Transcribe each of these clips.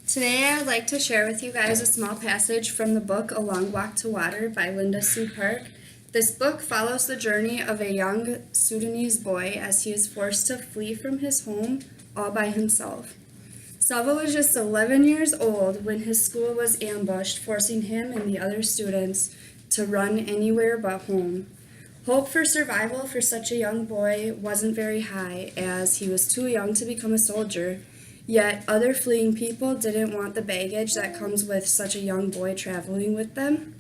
Today I would like to share with you guys a small passage from the book A Long Walk to Water by Linda Sue Park. This book follows the journey of a young Sudanese boy as he is forced to flee from his home all by himself. Salva was just 11 years old when his school was ambushed, forcing him and the other students to run anywhere but home. Hope for survival for such a young boy wasn't very high, as he was too young to become a soldier. Yet other fleeing people didn't want the baggage that comes with such a young boy traveling with them.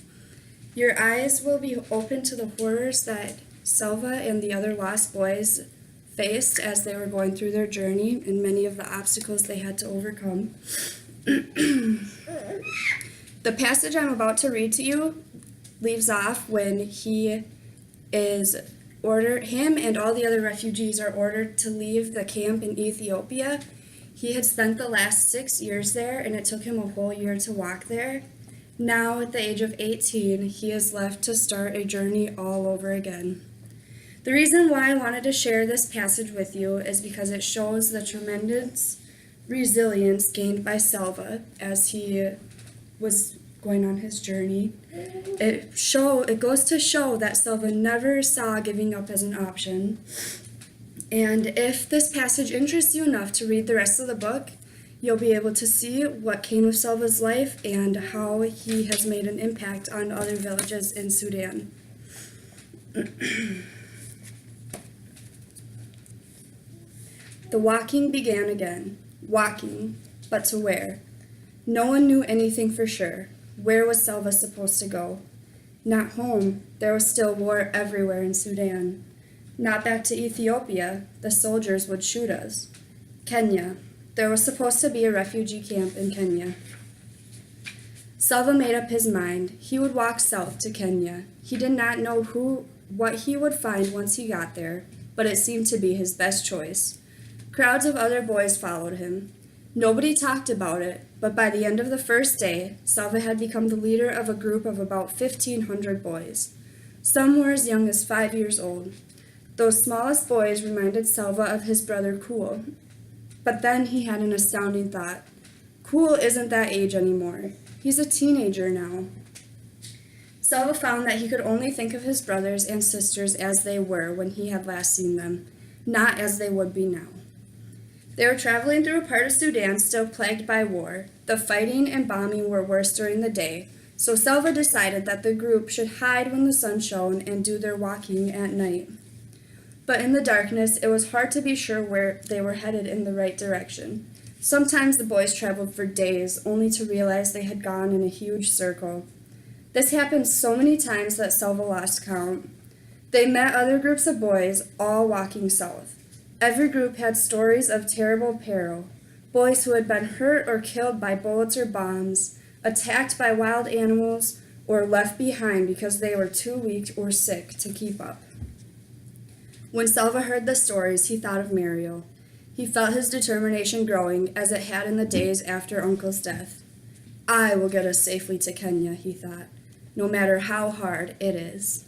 Your eyes will be open to the horrors that Salva and the other lost boys faced as they were going through their journey and many of the obstacles they had to overcome. The passage I'm about to read to you leaves off when him and all the other refugees are ordered to leave the camp in Ethiopia. He had spent the last 6 years there, and it took him a whole year to walk there. Now, at the age of 18, he is left to start a journey all over again. The reason why I wanted to share this passage with you is because it shows the tremendous resilience gained by Salva as he was going on his journey. It goes to show that Salva never saw giving up as an option. And if this passage interests you enough to read the rest of the book, you'll be able to see what came of Salva's life and how he has made an impact on other villages in Sudan. The walking began again. Walking, but to where? No one knew anything for sure. Where was Salva supposed to go? Not home. There was still war everywhere in Sudan. Not back to Ethiopia. The soldiers would shoot us. Kenya. There was supposed to be a refugee camp in Kenya. Salva made up his mind. He would walk south to Kenya. He did not know what he would find once he got there, but it seemed to be his best choice. Crowds of other boys followed him. Nobody talked about it, but by the end of the first day, Salva had become the leader of a group of about 1,500 boys. Some were as young as 5 years old. Those smallest boys reminded Salva of his brother Kul. But then he had an astounding thought. Kul isn't that age anymore. He's a teenager now. Salva found that he could only think of his brothers and sisters as they were when he had last seen them, not as they would be now. They were traveling through a part of Sudan still plagued by war. The fighting and bombing were worse during the day, so Salva decided that the group should hide when the sun shone and do their walking at night. But in the darkness, it was hard to be sure where they were headed in the right direction. Sometimes the boys traveled for days, only to realize they had gone in a huge circle. This happened so many times that Salva lost count. They met other groups of boys, all walking south. Every group had stories of terrible peril. Boys who had been hurt or killed by bullets or bombs, attacked by wild animals, or left behind because they were too weak or sick to keep up. When Salva heard the stories, he thought of Mariel. He felt his determination growing as it had in the days after Uncle's death. I will get us safely to Kenya, he thought, no matter how hard it is.